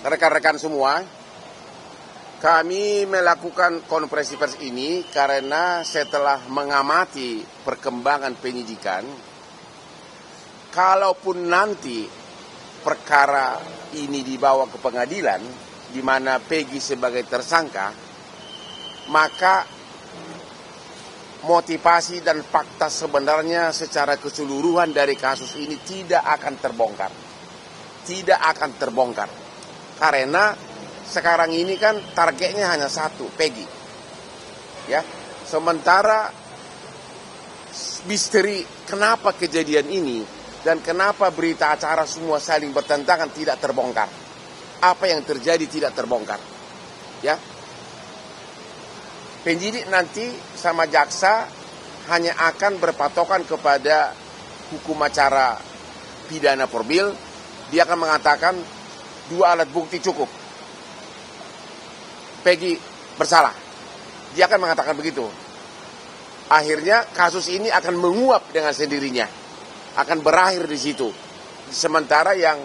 rekan-rekan semua, kami melakukan konferensi pers ini karena setelah mengamati perkembangan penyidikan, kalaupun nanti perkara ini dibawa ke pengadilan, di mana Peggy sebagai tersangka, maka motivasi dan fakta sebenarnya secara keseluruhan dari kasus ini tidak akan terbongkar. Tidak akan terbongkar. Karena sekarang ini kan targetnya hanya satu, Peggy. Ya. Sementara misteri kenapa kejadian ini dan kenapa berita acara semua saling bertentangan tidak terbongkar. Apa yang terjadi tidak terbongkar. Ya. Penyidik nanti sama jaksa hanya akan berpatokan kepada hukum acara pidana formil. Dia akan mengatakan 2 alat bukti cukup. Peggy bersalah. Dia akan mengatakan begitu. Akhirnya kasus ini akan menguap dengan sendirinya. Akan berakhir di situ. Sementara yang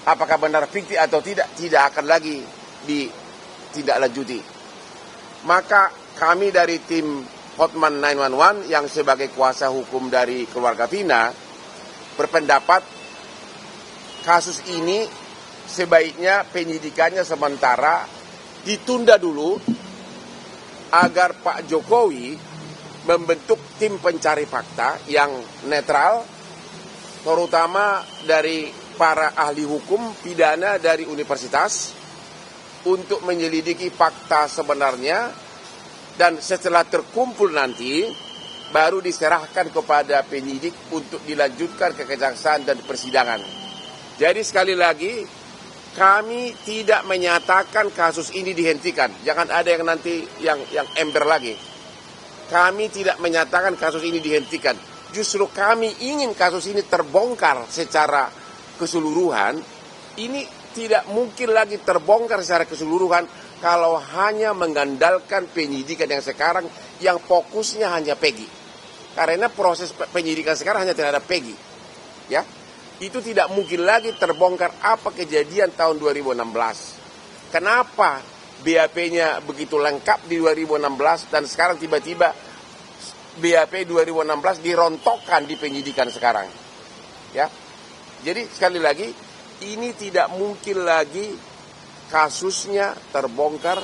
apakah benar fiktif atau tidak akan lagi ditindaklanjuti. Maka kami dari tim Hotman 911 yang sebagai kuasa hukum dari keluarga Vina berpendapat kasus ini sebaiknya penyidikannya sementara ditunda dulu agar Pak Jokowi membentuk tim pencari fakta yang netral, terutama dari para ahli hukum pidana dari universitas, untuk menyelidiki fakta sebenarnya, dan setelah terkumpul nanti baru diserahkan kepada penyidik untuk dilanjutkan ke kejaksaan dan persidangan. Jadi sekali lagi, kami tidak menyatakan kasus ini dihentikan. Jangan ada yang nanti yang ember lagi. Kami tidak menyatakan kasus ini dihentikan. Justru kami ingin kasus ini terbongkar secara keseluruhan. Ini tidak mungkin lagi terbongkar secara keseluruhan kalau hanya mengandalkan penyidikan yang sekarang yang fokusnya hanya Peggy. Karena proses penyidikan sekarang hanya terhadap Peggy. Ya. Itu tidak mungkin lagi terbongkar apa kejadian tahun 2016. Kenapa BAP-nya begitu lengkap di 2016 dan sekarang tiba-tiba BAP 2016 dirontokkan di penyidikan sekarang. Ya. Jadi sekali lagi, ini tidak mungkin lagi kasusnya terbongkar,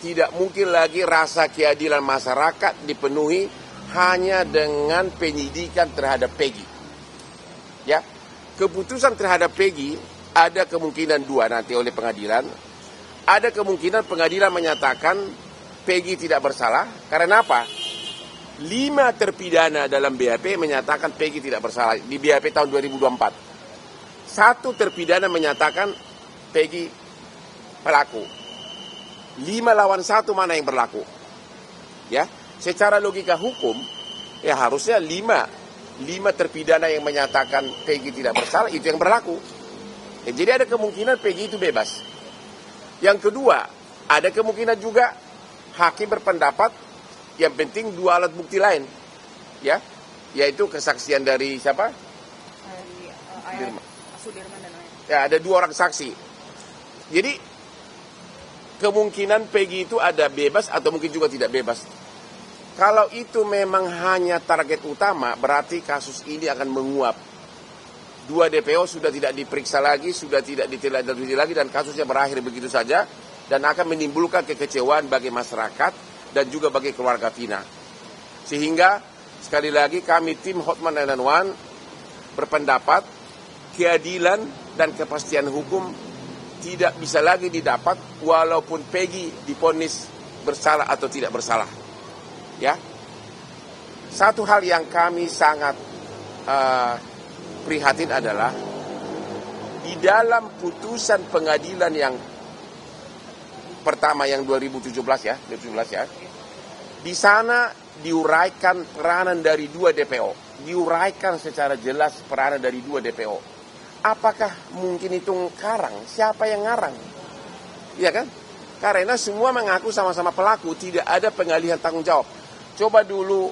tidak mungkin lagi rasa keadilan masyarakat dipenuhi hanya dengan penyidikan terhadap Peggy. Ya, keputusan terhadap Peggy ada kemungkinan 2 nanti oleh pengadilan. Ada kemungkinan pengadilan menyatakan Peggy tidak bersalah. Karena apa? 5 terpidana dalam BAP menyatakan Peggy tidak bersalah di BAP tahun 2024. 1 terpidana menyatakan Peggy pelaku. 5 lawan 1 mana yang berlaku? Ya, secara logika hukum ya harusnya 5 terpidana yang menyatakan Peggy tidak bersalah itu yang berlaku. Ya, jadi ada kemungkinan Peggy itu bebas. Yang kedua, ada kemungkinan juga hakim berpendapat yang penting 2 alat bukti lain. Ya, yaitu kesaksian dari siapa? Ya, ada 2 orang saksi. Jadi kemungkinan Peggy itu ada bebas atau mungkin juga tidak bebas. Kalau itu memang hanya target utama, berarti kasus ini akan menguap. 2 DPO sudah tidak diperiksa lagi, sudah tidak ditindaklanjuti lagi, dan kasusnya berakhir begitu saja, dan akan menimbulkan kekecewaan bagi masyarakat dan juga bagi keluarga Vina. Sehingga sekali lagi kami tim Hotman 911 berpendapat keadilan dan kepastian hukum tidak bisa lagi didapat walaupun Peggy divonis bersalah atau tidak bersalah. Ya, satu hal yang kami sangat prihatin adalah di dalam putusan pengadilan yang pertama yang 2017 ya, di sana diuraikan peranan dari 2 DPO, diuraikan secara jelas peranan dari 2 DPO. Apakah mungkin itu ngarang? Siapa yang ngarang? Iya kan? Karena semua mengaku sama-sama pelaku, tidak ada pengalihan tanggung jawab. Coba dulu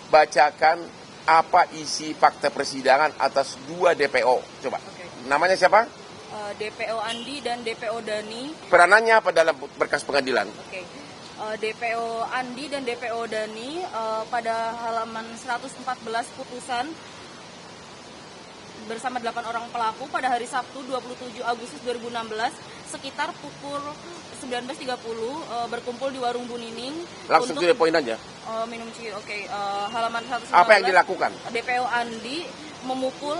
bacakan apa isi fakta persidangan atas 2 DPO. Coba. Namanya siapa? DPO Andi dan DPO Dani. Peranannya apa dalam berkas pengadilan? Oke. DPO Andi dan DPO Dani pada halaman 114 putusan bersama 8 orang pelaku pada hari Sabtu 27 Agustus 2016 sekitar pukul 19.30 berkumpul di warung Bu Nining. Langsung to the point aja. Minum ciu. Oke. Halaman 119. Apa yang dilakukan? DPO Andi memukul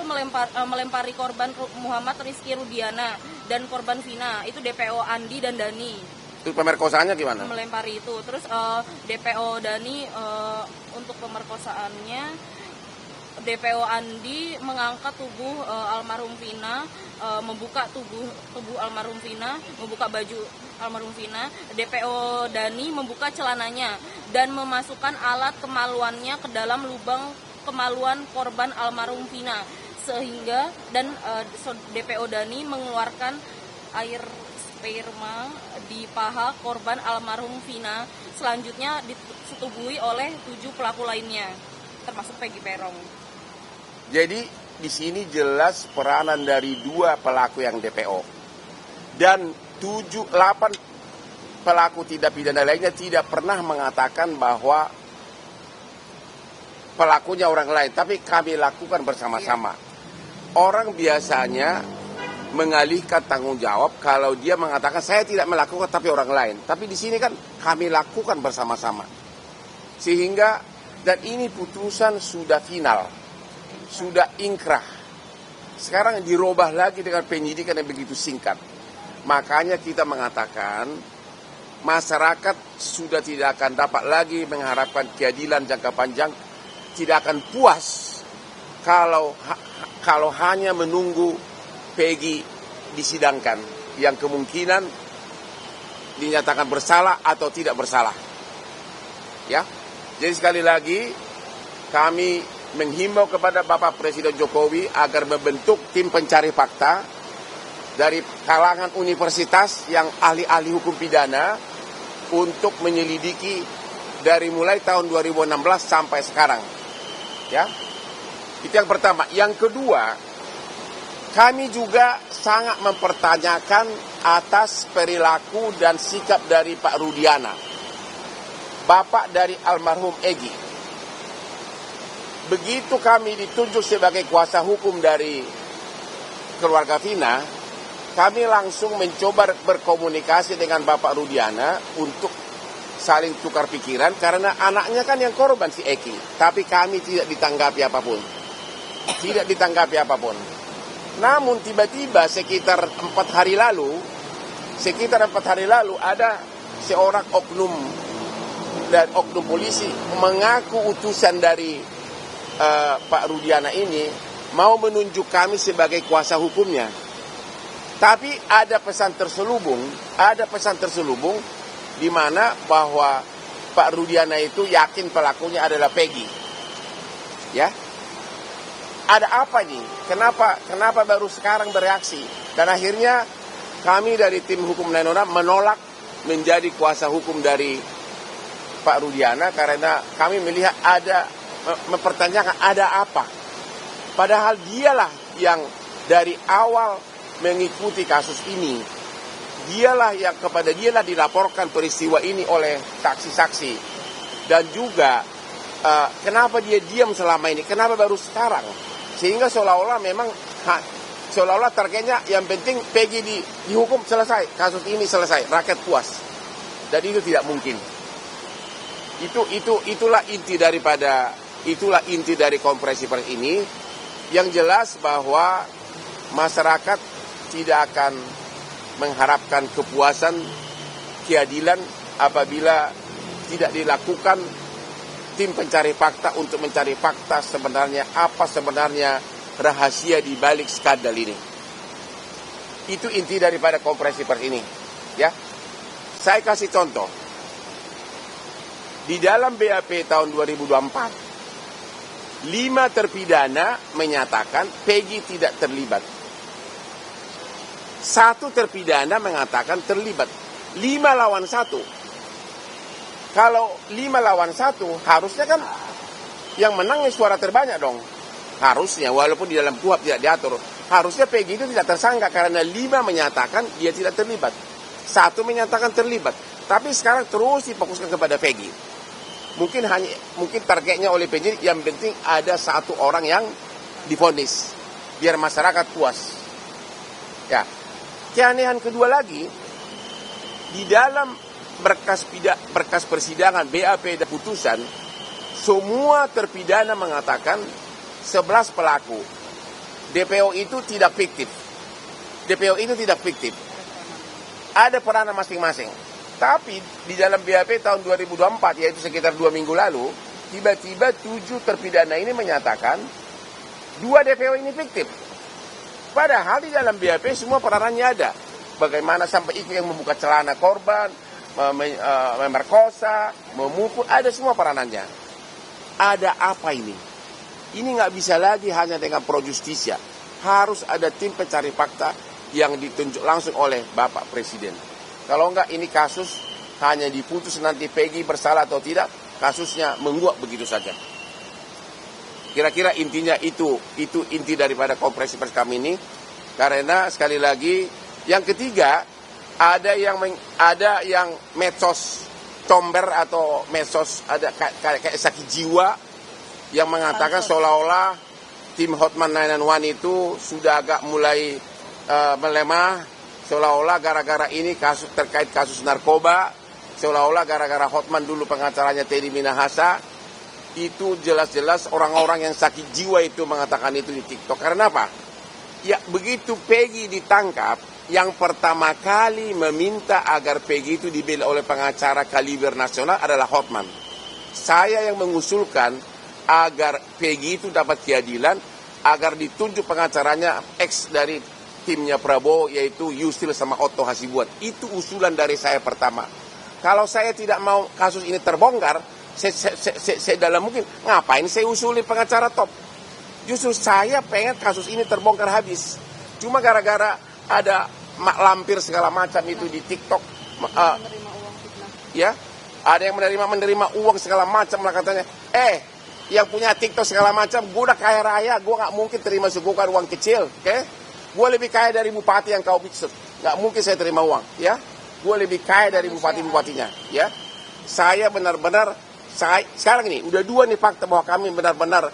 melempari korban Muhammad Rizky Rudiana dan korban Vina. Itu DPO Andi dan Dani. Itu pemerkosaannya gimana? Melempari itu. Terus DPO Dani untuk pemerkosaannya, DPO Andi mengangkat tubuh almarhum Vina, membuka tubuh almarhum Vina, membuka baju almarhum Vina. DPO Dani membuka celananya dan memasukkan alat kemaluannya ke dalam lubang kemaluan korban almarhum Vina, sehingga DPO Dani mengeluarkan air sperma di paha korban almarhum Vina. Selanjutnya disetubuhi oleh 7 pelaku lainnya, termasuk Peggy Perong. Jadi di sini jelas peranan dari 2 pelaku yang DPO dan 8 pelaku tindak pidana lainnya tidak pernah mengatakan bahwa pelakunya orang lain, tapi kami lakukan bersama-sama. Orang biasanya mengalihkan tanggung jawab kalau dia mengatakan saya tidak melakukan tapi orang lain. Tapi di sini kan kami lakukan bersama-sama. Sehingga dan ini putusan sudah final. Sudah inkrah. Sekarang dirubah lagi dengan penyidikan yang begitu singkat. Makanya kita mengatakan masyarakat sudah tidak akan dapat lagi mengharapkan keadilan jangka panjang, tidak akan puas kalau hanya menunggu Peggy disidangkan yang kemungkinan dinyatakan bersalah atau tidak bersalah. Ya. Jadi sekali lagi kami menghimbau kepada Bapak Presiden Jokowi agar membentuk tim pencari fakta dari kalangan universitas yang ahli-ahli hukum pidana untuk menyelidiki dari mulai tahun 2016 sampai sekarang. Ya. Itu yang pertama. Yang kedua, kami juga sangat mempertanyakan atas perilaku dan sikap dari Pak Rudiana, bapak dari almarhum Egy. Begitu kami ditunjuk sebagai kuasa hukum dari keluarga Vina, kami langsung mencoba berkomunikasi dengan Bapak Rudiana untuk saling tukar pikiran karena anaknya kan yang korban si Eki. Tapi kami tidak ditanggapi apapun. Tidak ditanggapi apapun. Namun tiba-tiba sekitar 4 hari lalu ada seorang oknum polisi mengaku utusan dari Pak Rudiana ini mau menunjuk kami sebagai kuasa hukumnya. Tapi ada pesan terselubung di mana bahwa Pak Rudiana itu yakin pelakunya adalah Peggy. Ya. Ada apa nih? Kenapa baru sekarang bereaksi? Dan akhirnya kami dari tim hukum 916 menolak menjadi kuasa hukum dari Pak Rudiana karena kami melihat mempertanyakan ada apa. Padahal dialah yang dari awal mengikuti kasus ini. Kepada dialah dilaporkan peristiwa ini oleh saksi-saksi. Dan juga kenapa dia diam selama ini? Kenapa baru sekarang? Sehingga seolah-olah targetnya yang penting Peggy dihukum selesai, kasus ini selesai, rakyat puas. Dan itu tidak mungkin. Itulah inti dari konferensi pers ini. Yang jelas bahwa masyarakat tidak akan mengharapkan kepuasan, keadilan apabila tidak dilakukan tim pencari fakta untuk mencari fakta apa sebenarnya rahasia di balik skandal ini. Itu inti daripada konferensi pers ini. Ya, saya kasih contoh. Di dalam BAP tahun 2024, 5 terpidana menyatakan Peggy tidak terlibat. 1 terpidana mengatakan terlibat. 5 lawan 1. Kalau 5 lawan 1, harusnya kan yang menang suara terbanyak dong. harusnya, walaupun di dalam KUHP tidak diatur, harusnya Peggy itu tidak tersangka karena 5 menyatakan dia tidak terlibat, 1 menyatakan terlibat. Tapi sekarang terus difokuskan kepada Peggy. Mungkin targetnya oleh penyidik yang penting ada 1 orang yang divonis biar masyarakat puas. Ya, keanehan kedua lagi di dalam berkas persidangan BAP dan putusan, semua terpidana mengatakan 11 pelaku. DPO itu tidak fiktif. DPO itu tidak fiktif. Ada peranan masing-masing. Tapi di dalam BAP tahun 2024, yaitu sekitar 2 minggu lalu, tiba-tiba 7 terpidana ini menyatakan 2 DPO ini fiktif. Padahal di dalam BAP semua peranannya ada. Bagaimana sampai itu yang membuka celana korban, memerkosa, memukul, ada semua peranannya. Ada apa ini? Ini nggak bisa lagi hanya dengan pro justisia. Harus ada tim pencari fakta yang ditunjuk langsung oleh Bapak Presiden. Kalau enggak ini kasus hanya diputus nanti Peggy bersalah atau tidak, kasusnya menguap begitu saja. Kira-kira intinya itu inti daripada konferensi pers kami ini. Karena sekali lagi, yang ketiga ada yang medsos comber atau medsos ada kayak sakit jiwa yang mengatakan seolah-olah tim Hotman 911 itu sudah agak mulai melemah, seolah-olah gara-gara ini terkait kasus narkoba, seolah-olah gara-gara Hotman dulu pengacaranya Teddy Minahasa, itu jelas-jelas orang-orang yang sakit jiwa itu mengatakan itu di TikTok. Karena apa? Ya begitu Peggy ditangkap, yang pertama kali meminta agar Peggy itu dibela oleh pengacara kaliber nasional adalah Hotman. Saya yang mengusulkan agar Peggy itu dapat keadilan, agar ditunjuk pengacaranya ex dari timnya Prabowo, yaitu Yusril sama Otto Hasibuan. Itu usulan dari saya pertama. Kalau saya tidak mau kasus ini terbongkar, saya dalam mungkin, ngapain saya usuli pengacara top? Justru saya pengen kasus ini terbongkar habis. Cuma gara-gara ada mak lampir segala macam itu di TikTok, ya, ada yang menerima uang segala macam lah katanya. Yang punya TikTok segala macam, gue udah kaya raya, gue gak mungkin terima suguhan uang kecil, oke? Gue lebih kaya dari bupati yang kau maksud, gak mungkin saya terima uang, ya? Gue lebih kaya dari bupatinya, ya? Saya benar-benar, sekarang ini, udah 2 nih fakta bahwa kami benar-benar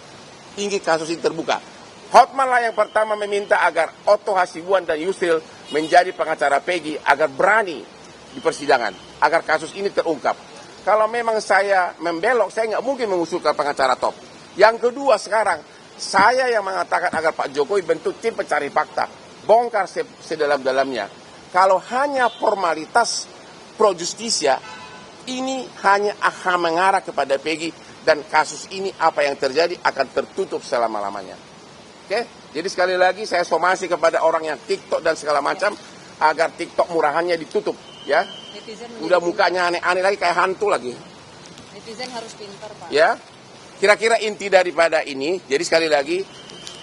ingin kasus ini terbuka. Hotman lah yang pertama meminta agar Otto Hasibuan dan Yusril menjadi pengacara Peggy agar berani di persidangan, agar kasus ini terungkap. Kalau memang saya membelok, saya nggak mungkin mengusulkan pengacara top. Yang kedua sekarang, saya yang mengatakan agar Pak Jokowi bentuk tim pencari fakta, bongkar sedalam-dalamnya. Kalau hanya formalitas pro justisia, ini hanya akan mengarah kepada Peggy, dan kasus ini apa yang terjadi akan tertutup selama-lamanya. Oke? Jadi sekali lagi saya somasi kepada orang yang TikTok dan segala macam, agar TikTok murahannya ditutup, ya. Udah mukanya aneh-aneh lagi, kayak hantu lagi. Netizen harus pintar, Pak. Ya, kira-kira inti daripada ini. Jadi sekali lagi,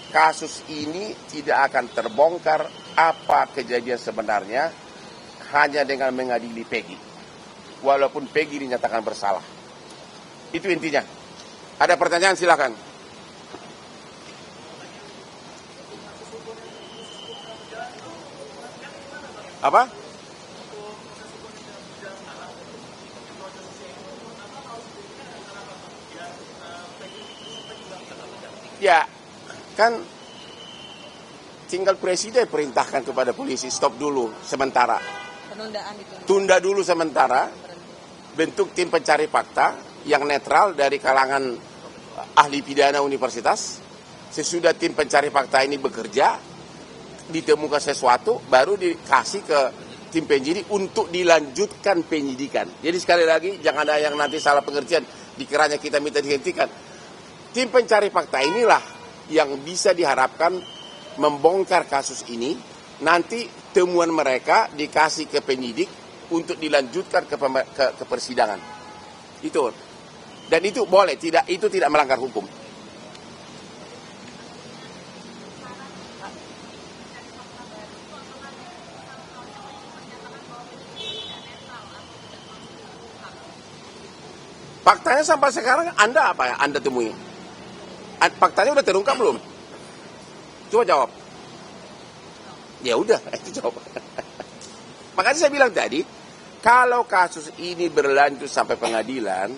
kasus ini tidak akan terbongkar apa kejadian sebenarnya hanya dengan mengadili Peggy. Walaupun Peggy dinyatakan bersalah. Itu intinya. Ada pertanyaan silakan. Apa? Ya, kan tinggal presiden perintahkan kepada polisi stop dulu sementara. Penundaan itu. Tunda dulu sementara. Bentuk tim pencari fakta yang netral dari kalangan ahli pidana universitas. Sesudah tim pencari fakta ini bekerja, ditemukan sesuatu, baru dikasih ke tim penyidik untuk dilanjutkan penyidikan. Jadi sekali lagi, jangan ada yang nanti salah pengertian, dikiranya kita minta dihentikan. Tim pencari fakta inilah yang bisa diharapkan membongkar kasus ini. Nanti temuan mereka dikasih ke penyidik untuk dilanjutkan ke persidangan. Itu. Dan itu boleh, itu tidak melanggar hukum. Faktanya sampai sekarang Anda apa ya Anda temui? Faktanya udah terungkap belum? Coba jawab. Ya udah, itu jawab. Makanya saya bilang tadi, kalau kasus ini berlanjut sampai pengadilan,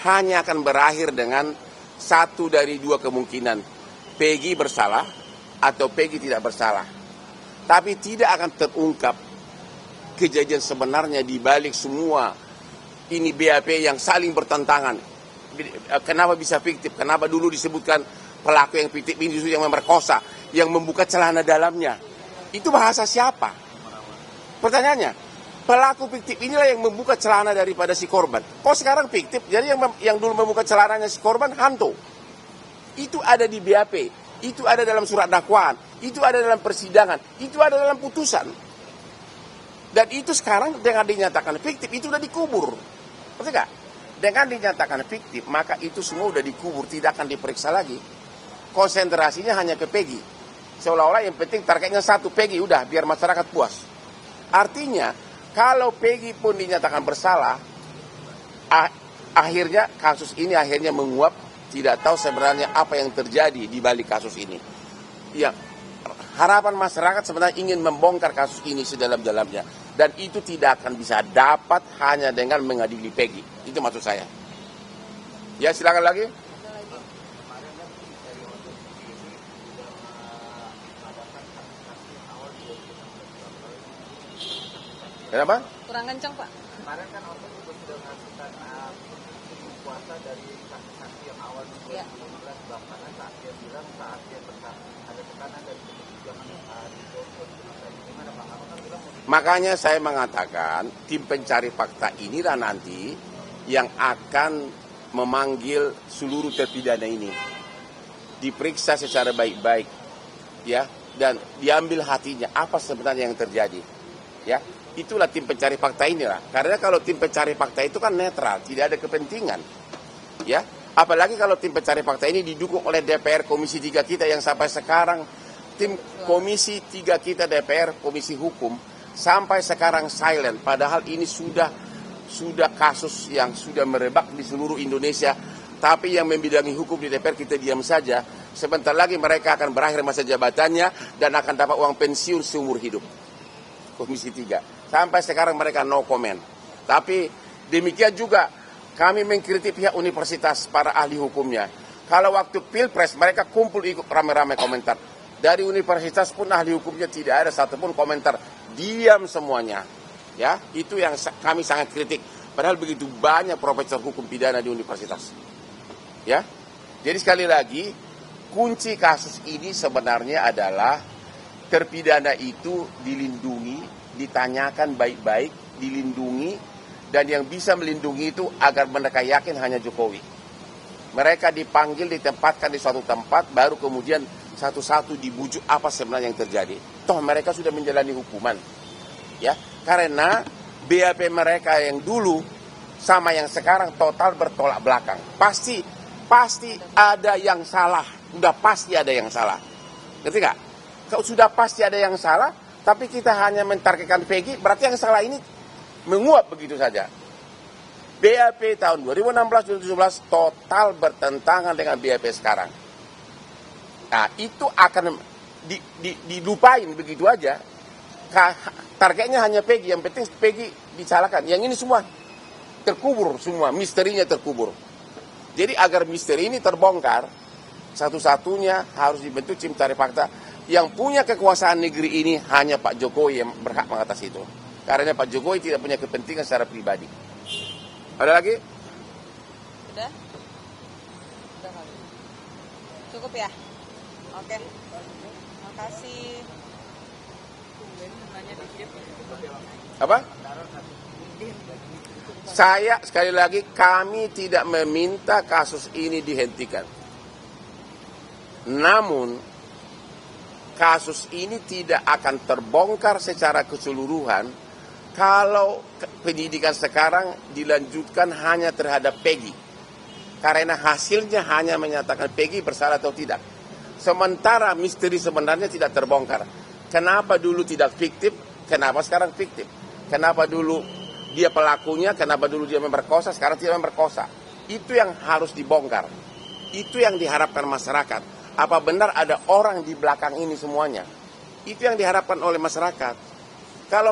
hanya akan berakhir dengan satu dari dua kemungkinan. Peggy bersalah atau Peggy tidak bersalah. Tapi tidak akan terungkap kejadian sebenarnya di balik semua ini BAP yang saling bertentangan. Kenapa bisa fiktif? Kenapa dulu disebutkan pelaku yang fiktif ini justru yang memerkosa, yang membuka celana dalamnya? Itu bahasa siapa? Pertanyaannya, pelaku fiktif inilah yang membuka celana daripada si korban. Kok sekarang fiktif? Jadi yang dulu membuka celananya si korban hantu. Itu ada di BAP, itu ada dalam surat dakwaan, itu ada dalam persidangan, itu ada dalam putusan. Dan itu sekarang dengan dinyatakan fiktif, itu sudah dikubur. Betul nggak? Dengan dinyatakan fiktif, maka itu semua sudah dikubur, tidak akan diperiksa lagi. Konsentrasinya hanya ke Peggy. Seolah-olah yang penting targetnya satu, Peggy, udah biar masyarakat puas. Artinya, kalau Peggy pun dinyatakan bersalah, akhirnya kasus ini akhirnya menguap, tidak tahu sebenarnya apa yang terjadi di balik kasus ini. Ya, harapan masyarakat sebenarnya ingin membongkar kasus ini sedalam-dalamnya. Dan itu tidak akan bisa dapat hanya dengan mengadili Peggy. Itu maksud saya. Ya, silakan lagi. Kenapa? Kurang kencang, Pak. Kemarin kan Oto juga sudah menghasilkan kuasa dari saksi-saksi yang awal 2015 bahkan saat dia bilang saat dia ada tekanan dari kebijakan gimana Pak? Apa kan bilang Makanya saya mengatakan tim pencari fakta inilah nanti yang akan memanggil seluruh terpidana ini, diperiksa secara baik-baik, ya, dan diambil hatinya apa sebenarnya yang terjadi, ya. Itulah tim pencari fakta inilah. Karena kalau tim pencari fakta itu kan netral, tidak ada kepentingan, ya. Apalagi kalau tim pencari fakta ini didukung oleh DPR Komisi 3 kita yang sampai sekarang, tim Komisi 3 kita DPR Komisi Hukum sampai sekarang silent. Padahal ini sudah kasus yang sudah merebak di seluruh Indonesia. Tapi yang membidangi hukum di DPR kita diam saja. Sebentar lagi mereka akan berakhir masa jabatannya dan akan dapat uang pensiun seumur hidup. Komisi 3. Sampai sekarang mereka no comment. Tapi demikian juga kami mengkritik pihak universitas, para ahli hukumnya. Kalau waktu Pilpres mereka kumpul ikut rame-rame komentar. Dari universitas pun ahli hukumnya tidak ada satupun komentar. Diam semuanya. Ya, itu yang kami sangat kritik. Padahal begitu banyak profesor hukum pidana di universitas. Ya. Jadi sekali lagi, kunci kasus ini sebenarnya adalah terpidana itu dilindungi, ditanyakan baik-baik, dilindungi, dan yang bisa melindungi itu agar mereka yakin hanya Jokowi. Mereka dipanggil, ditempatkan di suatu tempat, baru kemudian satu-satu dibujuk apa sebenarnya yang terjadi. Toh mereka sudah menjalani hukuman, ya, karena BAP mereka yang dulu sama yang sekarang total bertolak belakang. Pasti ada yang salah, sudah pasti ada yang salah. Ngerti nggak? Kalau sudah pasti ada yang salah, tapi kita hanya mentargetkan Peggy, berarti yang salah ini menguap begitu saja. BAP tahun 2016-2017 total bertentangan dengan BAP sekarang. Nah, itu akan dilupain begitu aja. Targetnya hanya Peggy, yang penting Peggy disalahkan. Yang ini semua terkubur, semua misterinya terkubur. Jadi agar misteri ini terbongkar, satu-satunya harus dibentuk tim pencari fakta. Yang punya kekuasaan negeri ini hanya Pak Jokowi yang berhak mengatasi itu. Karena Pak Jokowi tidak punya kepentingan secara pribadi. Ada lagi? Udah? Udah kali. Cukup ya? Oke. Makasih. Apa? Saya sekali lagi, kami tidak meminta kasus ini dihentikan. Namun kasus ini tidak akan terbongkar secara keseluruhan kalau penyidikan sekarang dilanjutkan hanya terhadap Peggy. Karena hasilnya hanya menyatakan Peggy bersalah atau tidak. Sementara misteri sebenarnya tidak terbongkar. Kenapa dulu tidak fiktif, kenapa sekarang fiktif? Kenapa dulu dia pelakunya, kenapa dulu dia memperkosa, sekarang tidak memperkosa? Itu yang harus dibongkar. Itu yang diharapkan masyarakat. Apa benar ada orang di belakang ini semuanya? Itu yang diharapkan oleh masyarakat. Kalau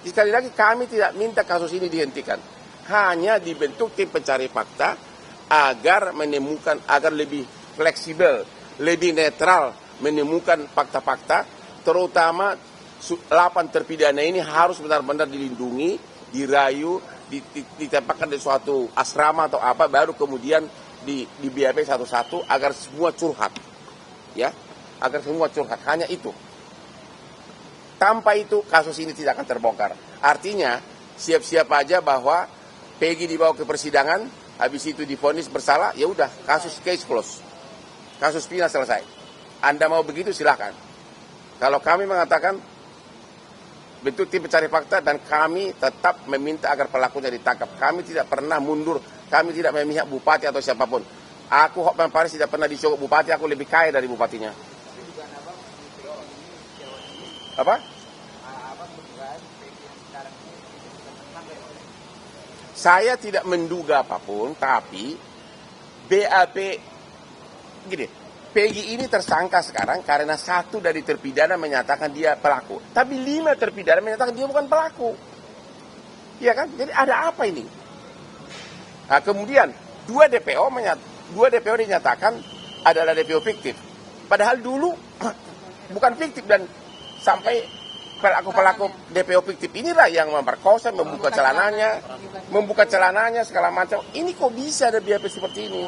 sekali lagi kami tidak minta kasus ini dihentikan. Hanya dibentuk tim pencari fakta agar lebih fleksibel, lebih netral menemukan fakta-fakta, terutama 8 terpidana ini harus benar-benar dilindungi, dirayu, ditempatkan di suatu asrama atau apa, baru kemudian di BAP satu-satu agar semua curhat. Ya, agar semua curhat. Hanya itu. Tanpa itu kasus ini tidak akan terbongkar. Artinya siap-siap aja bahwa Peggy dibawa ke persidangan, habis itu divonis bersalah, ya udah, kasus case close. Kasus Vina selesai. Anda mau begitu silahkan. Kalau kami mengatakan bentuk tim pencari fakta dan kami tetap meminta agar pelakunya ditangkap. Kami tidak pernah mundur, kami tidak memihak bupati atau siapapun. Aku Hotman Paris tidak pernah disogok bupati, aku lebih kaya dari bupatinya. Apa? Saya tidak menduga apapun, tapi BAP gini, Peggy ini tersangka sekarang karena 1 dari terpidana menyatakan dia pelaku. Tapi 5 terpidana menyatakan dia bukan pelaku. Iya kan? Jadi ada apa ini? Nah, kemudian 2 DPO dinyatakan adalah DPO fiktif. Padahal dulu bukan fiktif, dan sampai pelaku DPO fiktif inilah yang memperkosa, membuka celananya segala macam. Ini kok bisa ada BAP seperti ini?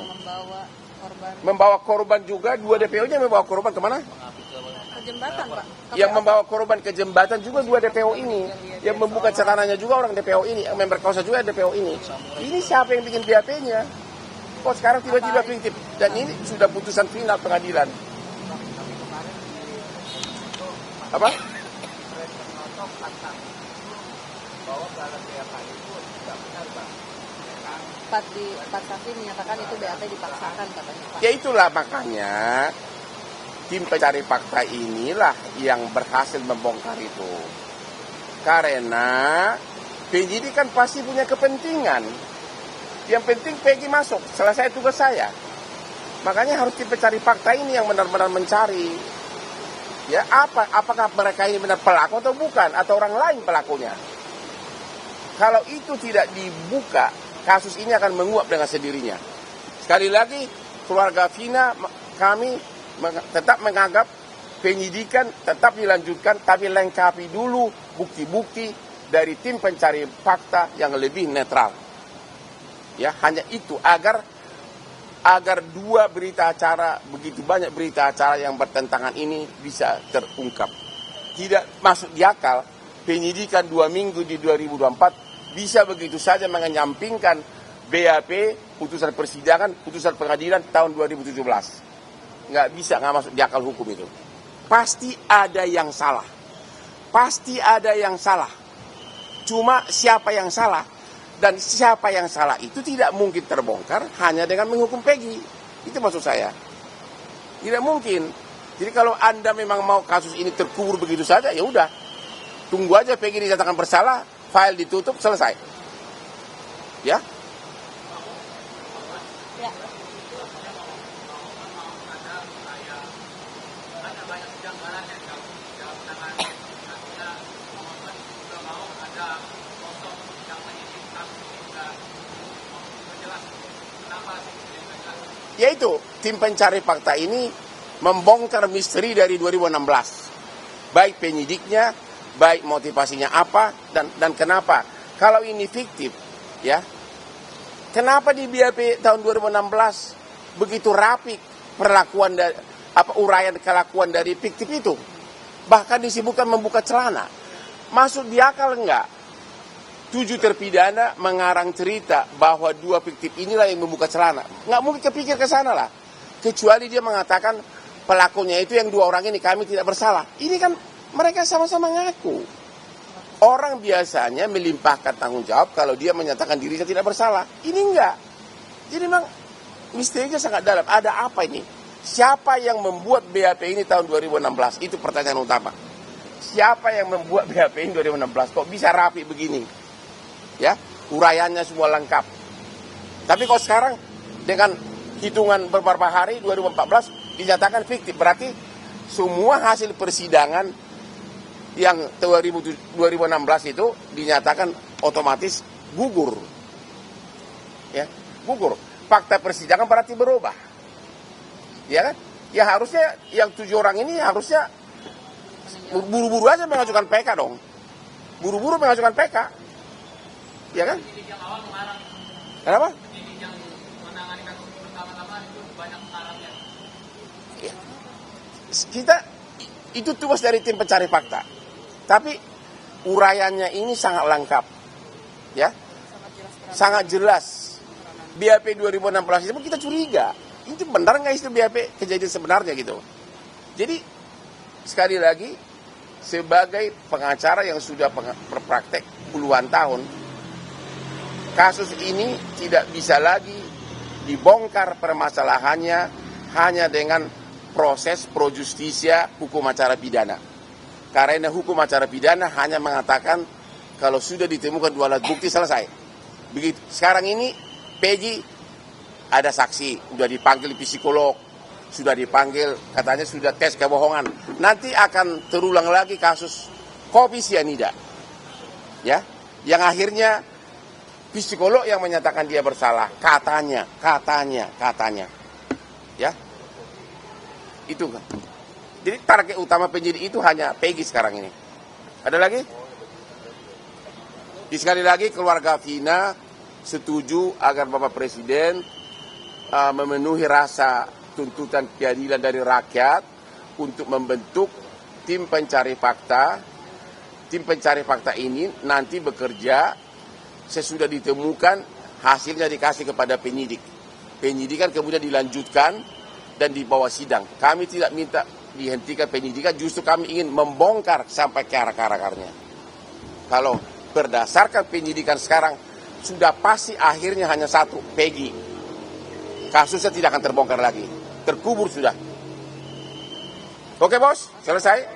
Membawa korban juga, 2 DPO-nya membawa korban kemana? Ke jembatan, Pak. Yang membawa korban ke jembatan juga 2 DPO ini. Yang membuka celananya juga orang DPO ini. Yang memperkosa juga DPO ini. Ini siapa yang bikin BAP-nya? Kok sekarang tiba-tiba fiktif? Dan ini sudah putusan final pengadilan. Apa? Pak Safi menyatakan itu BAP dipaksakan katanya, Pak. Ya itulah makanya tim pencari fakta inilah yang berhasil membongkar itu. Karena penyidik kan pasti punya kepentingan. Yang penting Peggy masuk, selesai tugas saya. Makanya harus tim pencari fakta ini yang benar-benar mencari. Ya, apakah mereka ini benar pelaku atau bukan, atau orang lain pelakunya. Kalau itu tidak dibuka, kasus ini akan menguap dengan sendirinya. Sekali lagi, keluarga Vina, kami tetap menganggap penyidikan tetap dilanjutkan, tapi lengkapi dulu bukti-bukti dari tim pencari fakta yang lebih netral. Ya, hanya itu agar 2 berita acara, begitu banyak berita acara yang bertentangan ini bisa terungkap. Tidak masuk di akal penyidikan 2 minggu di 2024 bisa begitu saja menyampingkan BAP, putusan persidangan, putusan pengadilan tahun 2017. Nggak bisa, nggak masuk di akal hukum itu. Pasti ada yang salah. Pasti ada yang salah. Cuma siapa yang salah? Dan siapa yang salah itu tidak mungkin terbongkar hanya dengan menghukum Peggy. Itu maksud saya. Tidak mungkin. Jadi kalau Anda memang mau kasus ini terkubur begitu saja, ya udah. Tunggu aja Peggy dinyatakan bersalah, file ditutup, selesai. Ya. Ya. Yaitu tim pencari fakta ini membongkar misteri dari 2016. Baik penyidiknya, baik motivasinya apa, dan kenapa. Kalau ini fiktif, ya, kenapa di BAP tahun 2016 begitu rapi perlakuan uraian kelakuan dari fiktif itu? Bahkan disebutkan membuka celana. Masuk di akal enggak? 7 terpidana mengarang cerita bahwa 2 fiktif inilah yang membuka celana. Nggak mungkin kepikir ke sana lah. Kecuali dia mengatakan pelakunya itu yang 2 orang ini, kami tidak bersalah. Ini kan mereka sama-sama ngaku. Orang biasanya melimpahkan tanggung jawab kalau dia menyatakan dirinya tidak bersalah. Ini enggak. Jadi memang misterinya sangat dalam. Ada apa ini? Siapa yang membuat BAP ini tahun 2016? Itu pertanyaan utama. Siapa yang membuat BAP ini 2016? Kok bisa rapi begini? Ya, uraiannya semua lengkap. Tapi kalau sekarang dengan hitungan beberapa hari 2014 dinyatakan fiktif. Berarti semua hasil persidangan yang 2016 itu dinyatakan otomatis gugur. Ya, gugur. Fakta persidangan berarti berubah. Ya kan? Ya harusnya yang 7 orang ini harusnya buru-buru aja mengajukan PK dong. Buru-buru mengajukan PK. Ya kan? Kenapa? Ya. Kita itu tugas dari tim pencari fakta. Tapi uraiannya ini sangat lengkap. Ya. Sangat jelas. BAP 2016 itu kita curiga. Itu benar nggak itu BAP kejadian sebenarnya gitu. Jadi sekali lagi sebagai pengacara yang sudah berpraktek puluhan tahun, kasus ini tidak bisa lagi dibongkar permasalahannya hanya dengan proses pro justisia hukum acara pidana. Karena hukum acara pidana hanya mengatakan kalau sudah ditemukan 2 alat bukti selesai. Begitu. Sekarang ini Peggy ada saksi, sudah dipanggil psikolog, sudah dipanggil, katanya sudah tes kebohongan. Nanti akan terulang lagi kasus kopi sianida. Ya, yang akhirnya psikolog yang menyatakan dia bersalah, katanya. Ya. Itu kan. Jadi target utama penyidik itu hanya Peggy sekarang ini. Ada lagi? Sekali lagi keluarga Vina setuju agar Bapak Presiden memenuhi rasa tuntutan keadilan dari rakyat untuk membentuk tim pencari fakta. Tim pencari fakta ini nanti bekerja sesudah ditemukan, hasilnya dikasih kepada penyidik. Penyidikan kemudian dilanjutkan dan dibawa sidang. Kami tidak minta dihentikan penyidikan, justru kami ingin membongkar sampai ke akar-akarnya. Kalau berdasarkan penyidikan sekarang, sudah pasti akhirnya hanya satu, Peggy. Kasusnya tidak akan terbongkar lagi. Terkubur sudah. Oke bos, selesai.